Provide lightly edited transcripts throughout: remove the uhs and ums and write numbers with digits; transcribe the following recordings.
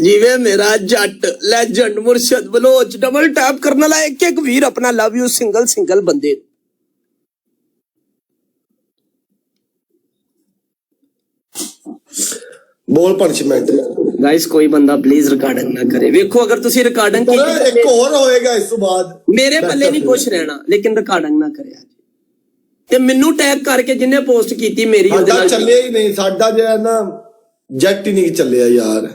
ਜਿਵੇਂ ਮੇਰਾ ਜੱਟ ਲੈਜੈਂਡ ਮੁਰਸ਼ਦ ਬਲੋਚ ਡਬਲ ਟੈਪ ਕਰਨ ਵਾਲਾ ਇੱਕ ਇੱਕ ਵੀਰ ਆਪਣਾ ਲਵ ਯੂ ਸਿੰਗਲ ਬੰਦੇ ਬੋਲ ਪਨਿਸ਼ਮੈਂਟ ਗਾਇਸ ਕੋਈ ਬੰਦਾ ਪਲੀਜ਼ ਰਿਕਾਰਡਿੰਗ ਨਾ ਕਰੇ ਵੇਖੋ ਅਗਰ ਤੁਸੀਂ ਰਿਕਾਰਡਿੰਗ ਕੀਤੀ ਇੱਕ ਹੋਰ ਹੋਏਗਾ ਇਸ ਤੋਂ ਬਾਅਦ ਮੇਰੇ ਪੱਲੇ ਨਹੀਂ ਕੁਝ ਰਹਿਣਾ ਲੇਕਿਨ ਰਿਕਾਰਡਿੰਗ ਨਾ ਕਰਿਆ ਤੇ ਮੈਨੂੰ ਟੈਗ ਕਰਕੇ ਜਿੰਨੇ ਪੋਸਟ ਕੀਤੀ ਮੇਰੀ ਉਹਦੇ ਨਾਲ ਚੱਲਿਆ ਹੀ ਨਹੀਂ ਸਾਡਾ ਜਿਹੜਾ ਨਾ ਜੱਟ ਹੀ ਨਹੀਂ ਚੱਲਿਆ ਯਾਰ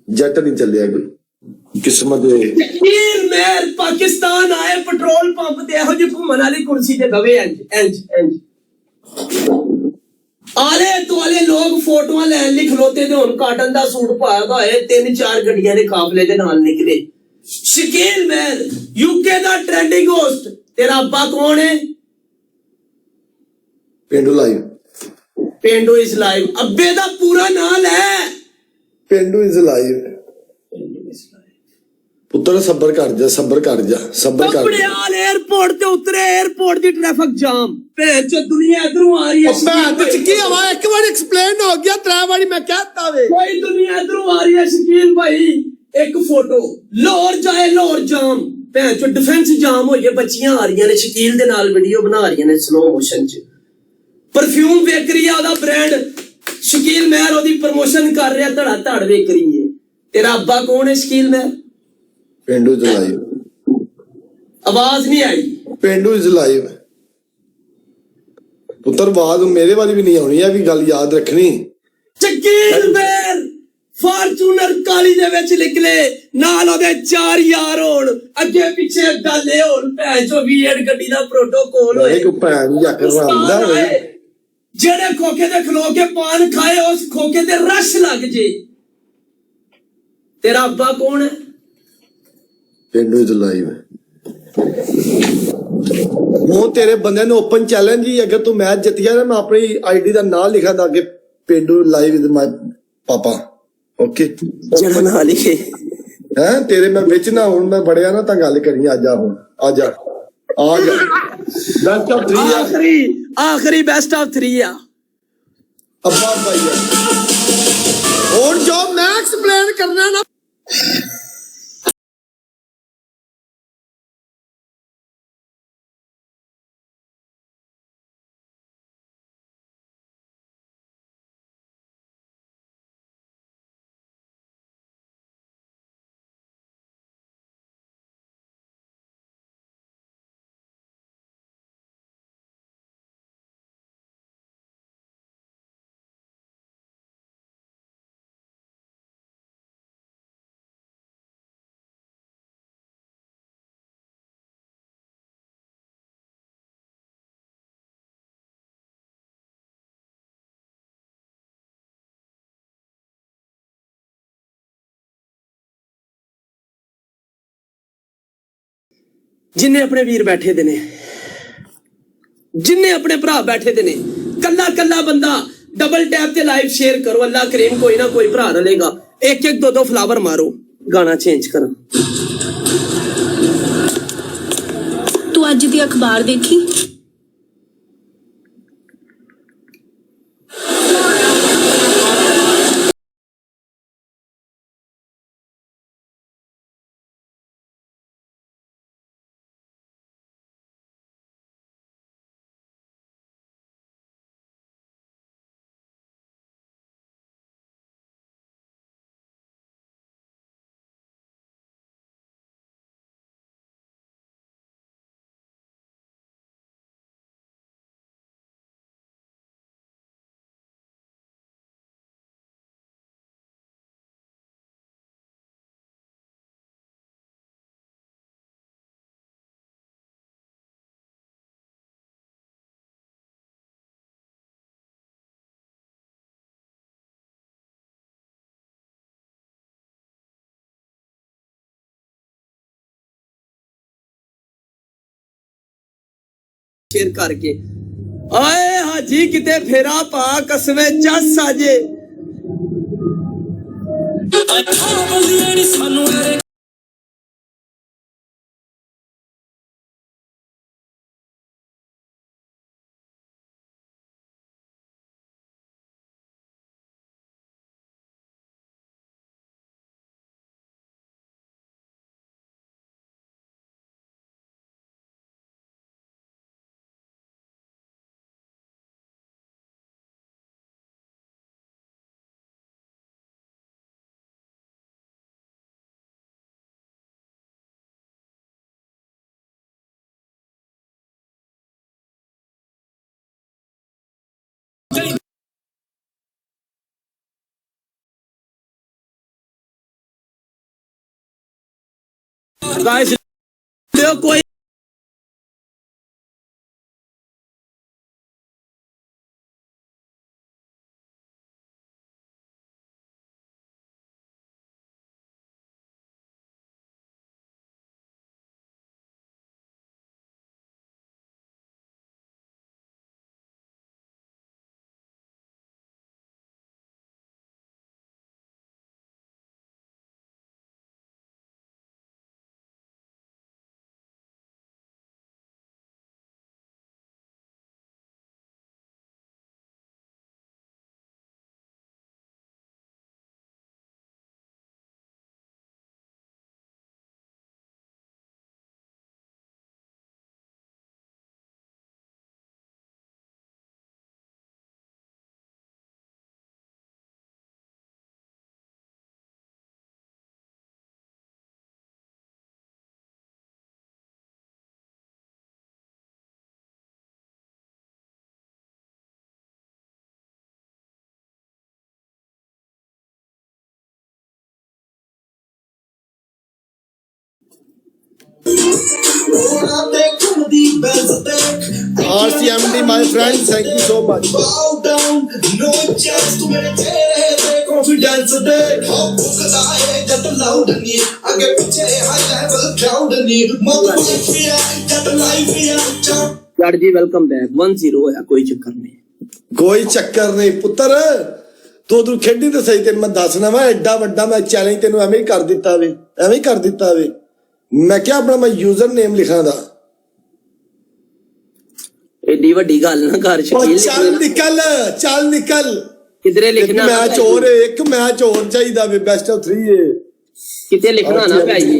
ਜੱਟ ਨਹੀਂ ਚੱਲਿਆ ਕੋਈ ਕਿਸਮਤ ਦੇ ਵੀਰ ਮੇਰ ਪਾਕਿਸਤਾਨ ਆਏ ਪੈਟਰੋਲ ਪੰਪ ਤੇ ਇਹੋ ਜਿਹੀ ਘੁੰਮਣ ਵਾਲੀ ਕੁਰਸੀ ਤੇ ਦਵੇ ਇੰਜ ਆਲੇ ਦੁਆਲੇ ਲੋਕ ਫੋਟੋਆਂ ਲੈਣ ਲਈ ਖਲੋਤੇ ਤੇ ਹੁਣ ਕਾਟਨ ਦਾ ਸੂਟ ਪਾਇਆ ਹੋਏ 3-4 ਗੱਡੀਆਂ ਦੇ ਕਾਫਲੇ ਦੇ ਨਾਲ ਨਿਕਲੇ ਸ਼ਕੀਲ ਮੈਰ ਯੂਕੇ ਦਾ ਟ੍ਰੈਂਡਿੰਗ ਹੋਸਟ ਤੇਰਾ ਅੱਬਾ ਕੌਣ ਹੈ पेंडू इज लाइव अब्बे दा पूरा नाम है पेंडू इज लाइव पुत्र सबर कर जा कपड़ियाल एयरपोर्ट ते उतरे एयरपोर्ट दी ट्रैफिक जाम भैन चो दुनिया इधरों आ रही है भैन ते की हवा एक बार एक्सप्लेन हो गया 3 बारी मैं कहता वे कोई दुनिया इधरों आ रही है शकील भाई एक फोटो लाहौर जाम भैन चो डिफेंस जाम हो गया बच्चियां आ रही ने शकील दे नाल वीडियो बना रही ने स्लो मोशन च परफ्यूम वेक रही है ओदा ब्रांड शकील महर ओदी प्रमोशन कर रहा धड़ वेक रही है तेरा अब्बा कौन है शकील महर पेंडू इज लाइव आवाज नहीं आई पेंडू इज लाइव पुत्र आवाज मेरे वाली भी नहीं आनी है भी गल याद रखनी शकील महर फॉर्च्यूनर काली दे विच निकले नाल ओदे 4 यार होण अगे पीछे डाले होण भैन चो वीएड गड्डी दा प्रोटोकॉल होए एक भैन जक रंदा जेड़े खोखे ते खलो के पान खाए उस खोखे ते रश लग जे तेरा अब्बा कौन है पेंडू इज लाइव वो तेरे बंदे ने ओपन चैलेंज ही अगर तू मैच जित गया ना मैं अपनी आईडी दा नाम लिखा था कि पेंडू लाइव इज माय पापा ओके जड़ा ना लिखे हैं तेरे मैं विच ना हुन मैं बड़िया ना ता गल करी आजा हुन आजा बेस्ट ऑफ 3 आखिरी बेस्ट ऑफ 3 आ अब्बा भाई और जो मैं एक्सप्लेन करना ना जिन्ने अपने वीर बैठे दे ने जिन्ने अपने भरा बैठे दे ने कल्ला बंदा डबल टैप ते लाइव शेयर करो अल्लाह करीम कोई ना कोई भरा रलेगा एक 2 फ्लावर मारो गाना चेंज करो तू अज दी अखबार देखी शेयर करके आए हाजी किते फेरा पा कसमे चस आजे गाइस कोई RCMD, my friend, thank you so much. यार जी वेलकम बैक 1-0 होया कोई चक्कर नहीं कोई चक्कर नहीं पुत्र तू उधर खेडी तो सही तेन मैं दसना वा एडा वड्डा मैं चैलेंज तेन एवं ही कर दिता वे एवं ही कर दिता वे मैं क्या अपना मैं यूजर नेम लिखा दा एडी वड्डी गल ना कर शकील चल निकल किधरे लिखना मैच और एक मैच और चाहिए वे बेस्ट ऑफ 3 है किते लिखना ना पाइए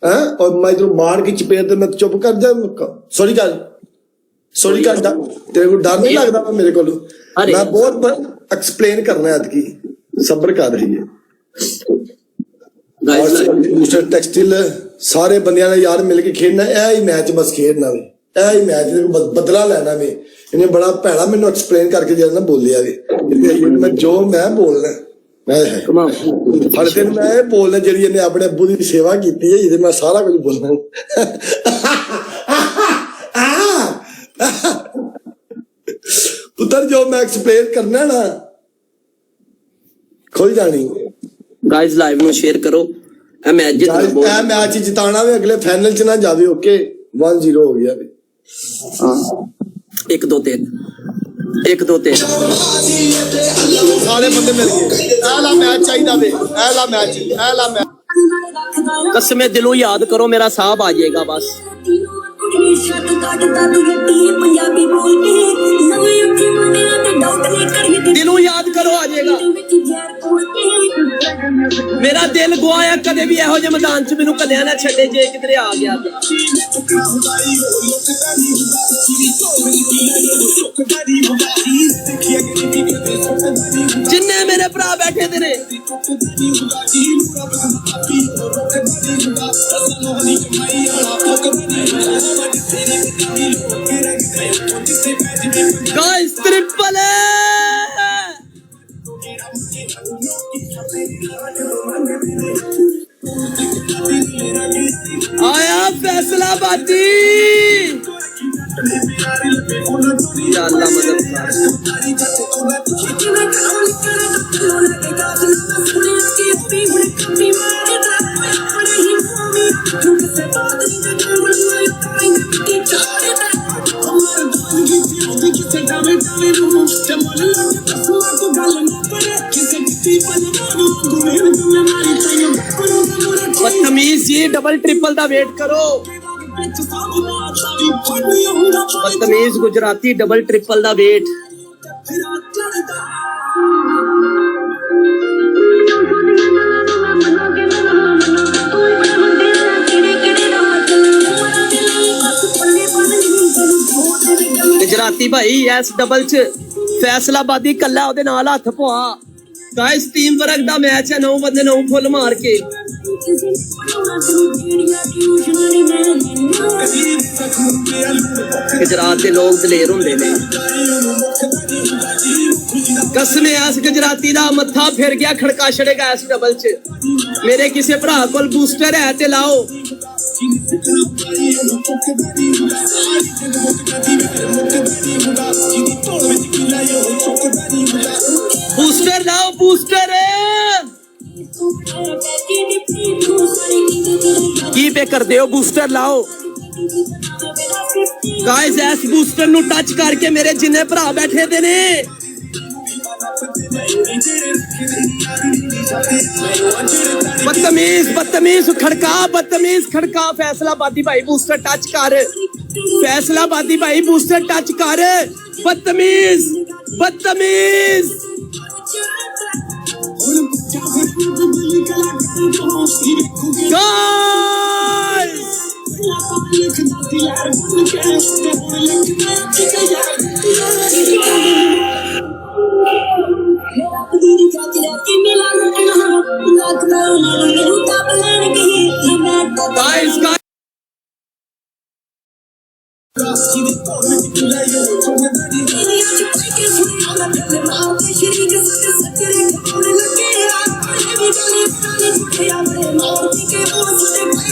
हैं और मैं इधर मार के चपेट दे मैं चुप कर जा सॉरी कर तेरे को डर नहीं लगता मेरे को मैं बहुत एक्सप्लेन करना है की सब्र कर रही है टेक्सटाइल सारे बंदियां ने यार मिलके खेलना ही मैच बस खेलना वे ही मैच बदला लेना वे इन्हें बड़ा भैड़ा मैंने एक्सप्लेन करके जरा ना बोलिया वे मैं जो मैं बोलना हर दिन मैं बोलना जी इन्हें अपने अब्बू की सेवा की है मैं सारा कुछ बोलना पुत्र जो मैं एक्सप्लेन करना ना खोल जानी गाइस लाइव में शेयर करो मैच जिताना वे अगले फाइनल च ना जावे ओके 1-0 हो गया वे 1-2-3 सारे बंदे मिल गए ऐला मैच चाहिए वे ऐला मैच कसमें दिलों याद करो मेरा साहब आ जाएगा बस दिलों याद करो आ जाएगा मेरा दिल गुआया कदे भी एहो जे मैदान च मैनू कदे ना छड्डे जे किधरे आ गया जिन्ने मेरे भरा बैठे दे ने गाइस ट्रिपल आया फैसलाबादी या अल्लाह मदद कर बदतमीज जी डबल ट्रिपल दा वेट करो बदतमीज गुजराती डबल ट्रिपल दा वेट गुजराती भाई एस डबल च फैसलाबादी कल्ला ओदे नाल हथ पवा गाइस टीम वर्क दा मैच है 9 बंदे 9 फुल मार के गुजरात के लोग दलेर होंदे ने ਕਸਮ ਐਸ ਗੁਜਰਾਤੀ ਦਾ ਮੱਥਾ ਫਿਰ ਗਿਆ ਖੜਕਾ ਛੜੇਗਾ ਇਸ ਡਬਲ ਚ ਮੇਰੇ ਕਿਸੇ ਭਰਾ ਕੋਲ ਬੂਸਟਰ ਹੈ ਤੇ ਲਾਓ ਬੂਸਟਰ ਲਾਓ ਬੂਸਟਰ ਕੀ ਪੇ ਕਰਦੇ ਹੋ ਬੂਸਟਰ ਲਾਓ ਗਾਇਜ਼ ਇਸ ਬੂਸਟਰ ਨੂੰ ਟੱਚ ਕਰਕੇ ਮੇਰੇ ਜਿੰਨੇ ਭਰਾ ਬੈਠੇ ਦੇ ਨੇ बदतमीज खड़का फैसलाबादी भाई बूस्टर टच कर फैसलाबादी भाई बूस्टर टच कर बदतमीज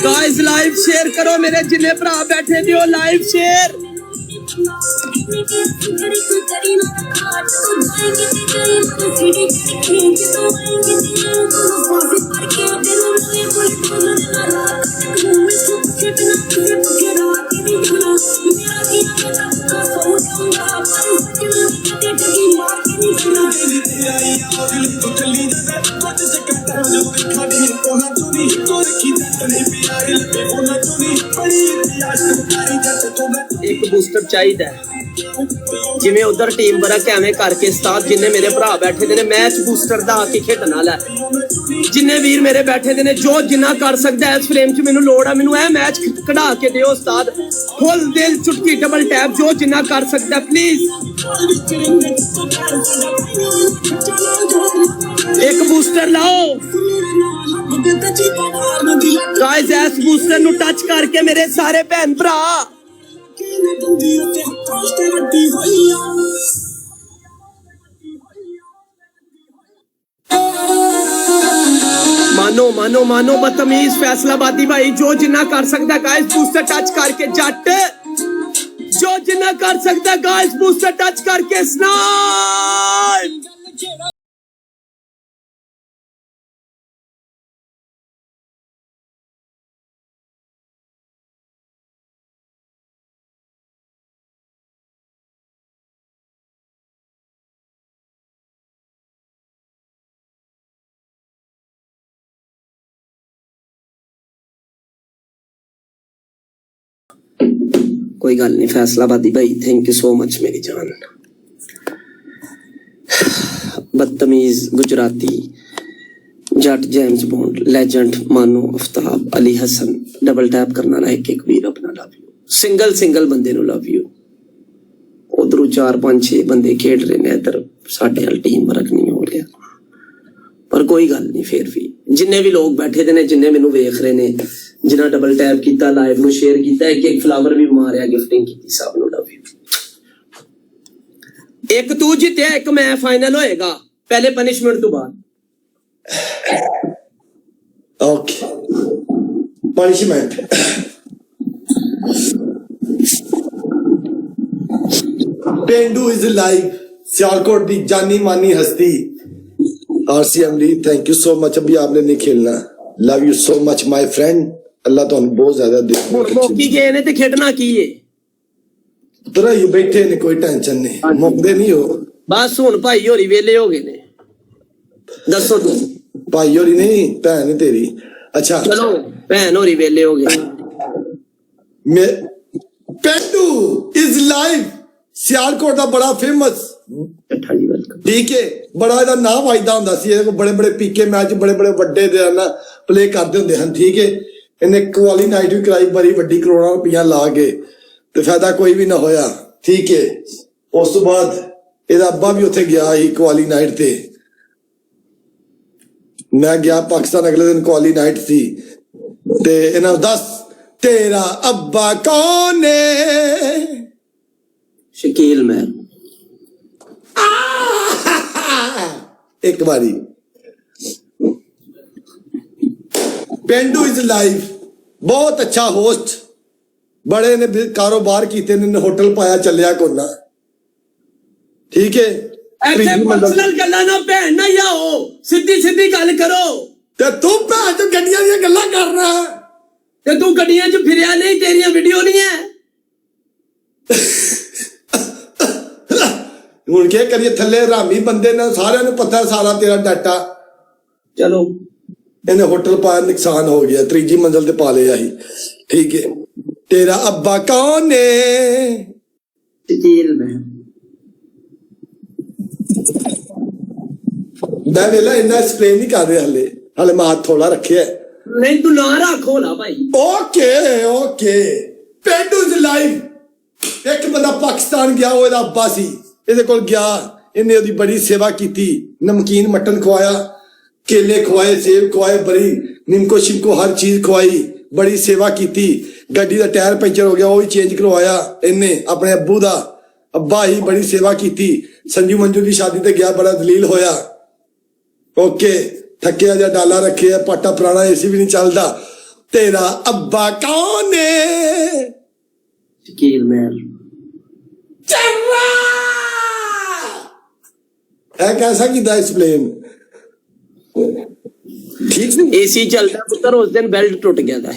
गाइस लाइव शेयर करो मेरे जिन्हें भरा बैठे दियो लाइव शेयर एक बूस्टर चाहिए जिमें उधर टीम वर्क एवें करके उस्ताद जिन्ने मेरे भरा बैठे ने मैच बूस्टर दा आके खेडन वाला जिन्ने वीर मेरे बैठे ने जो जिन्ना कर सकता है इस फ्रेम च मैनू लोड़ है मैनू ए मैच कढ़ा के दियो उस्ताद फुल दिल चुटकी डबल टैप जो जिन्ना कर सकता है प्लीज एक बूस्टर लाओ गाइस इस बूस्टर नु टच करके मेरे सारे भैन भरा मानो बदतमीज फैसलाबादी भाई जो जिन्ना कर सकता गाइस बूस्टर टच करके जट जो जिन्ना कर सकता गाइस बूस्टर टच करके स्नाइप कोई गल नहीं फैसलाबादी भाई थैंक यू सो मच मेरी जान बदतमीज गुजराती जट जेम्स बॉन्ड लेजेंड मानो आफ्ताब अली हसन डबल टैप करना ना एक वीर अपना लव यू सिंगल बंदे नु लव यू उधरों 4-5-6 बंदे खेड रहे ने इधर साडे वाल टीम वर्क नहीं हो रहा पर कोई गल नहीं फिर भी जिन्ने भी लोग बैठे दे ने जिन्ने मैनू वेख रहे ने जिन्ना डबल टैप किया लाइव नु शेयर किया एक फ्लावर भी मारिया गिफ्टिंग की सब नु लव यू एक तू जितया एक मैं फाइनल होएगा पहले पनिशमेंट तो बाद ओके पनिशमेंट पेंडू इज लाइव सियालकोट दी जानी मानी हस्ती आरसीएम ली थैंक यू सो मच अभी आपने नहीं खेलना love you so much my friend Allah तो बहुत ज्यादा दे मौकी गए ने ते खेडना की है तेरा यू बैठे ने कोई टेंशन नहीं मुकदे नहीं हो बस हुन भाई होरी वेले हो गए ने दसो तू भाई होरी नहीं भैन नहीं तेरी अच्छा चलो भैन होरी वेले हो गए मैं पेंडू इज लाइव सियालकोट दा बड़ा फेमस ठीक है बड़ा ਇਹਦਾ ਨਾਮ ਵਾਜਦਾ ਹੁੰਦਾ ਸੀ ਇਹ ਬੜੇ ਬੜੇ ਪੀਕੇ ਮੈਚ ਬੜੇ ਬੜੇ ਵੱਡੇ ਦੇ ਨਾ ਪਲੇ ਕਰਦੇ ਹੁੰਦੇ ਹਨ ਠੀਕ ਹੈ ਇਹਨੇ ਕੁਆਲੀ ਨਾਈਟ ਵੀ ਕਰਾਈ ਬੜੀ ਵੱਡੀ ਕਰੋੜਾਂ ਰੁਪਈਆ ਲਾ ਕੇ ਤੇ ਫਾਇਦਾ ਕੋਈ ਵੀ ਨਾ ਹੋਇਆ ਠੀਕ ਹੈ ਉਸ ਤੋਂ ਬਾਅਦ ਇਹਦਾ ਅੱਬਾ ਵੀ ਉੱਥੇ ਗਿਆ ਸੀ ਕੁਆਲੀ ਨਾਈਟ ਤੇ ਮੈਂ ਗਿਆ ਪਾਕਿਸਤਾਨ ਅਗਲੇ ਦਿਨ ਕੁਆਲੀ ਨਾਈਟ ਸੀ ਤੇ ਇਹਨਾਂ ਦੱਸ ਤੇਰਾ ਅੱਬਾ ਕੌਣ ਹੈ शकील मैन ਇੱਕ ਵਾਰੀ पेंडू इज लाइव बहुत अच्छा होस्ट बड़े ने कारोबार कीते ने होटल पाया चलिया कोना ठीक है ऐसे पर्सनल गल्लां ना भैन ना आओ सीधी सीधी गल करो ते तू भैन चो गड्डियां दी गल्लां कर रहा है ते तू गड्डियां च फिरया नहीं तेरियां वीडियो नहीं है हुण क्या करिए थल्ले रामी बंदे ने सारियां नूं पता है सारा तेरा डाटा चलो इन्हें होटल पाया नुकसान हो गया तीजी मंजिल ते पा लिया ही ठीक है तेरा अब्बा कौन है शकील मैं वेला इन्ना एक्सप्लेन नहीं कर रहे हले हले मैं हाथ थोड़ा रखे नहीं तू ना रखो ना भाई okay okay Pendu is live एक बंदा पाकिस्तान गया वो अब्बा सी ਇਹਦੇ ਕੋਲ ਗਿਆ ਇਹਨੇ ਉਹਦੀ ਬੜੀ ਸੇਵਾ ਕੀਤੀ ਨਮਕੀਨ ਮਟਨ ਖਵਾਇਆ केले खवाए सेब खवाए बड़ी निमको शिमको हर चीज खवाई बड़ी सेवा की गड्डी का टायर पंचर हो गया वो भी चेंज करवाया इन्हें अपने अब्बू दा अब्बा ही बड़ी सेवा की संजू मंजू की शादी ते गया बड़ा दलील होया ओके थकिया जा डाला रखे है पाटा पुराना एसी भी नहीं चलता तेरा अब्बा कौन है शकील मैं कैसा किया एक्सप्लेन ठीक नहीं एसी चलता पुत्र उस दिन बेल्ट टूट गया था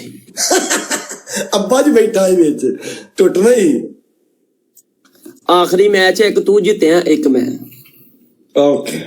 अब्बा जी बैठा है बिच टुटना ही आखिरी मैच एक तू जितया एक मैं ओके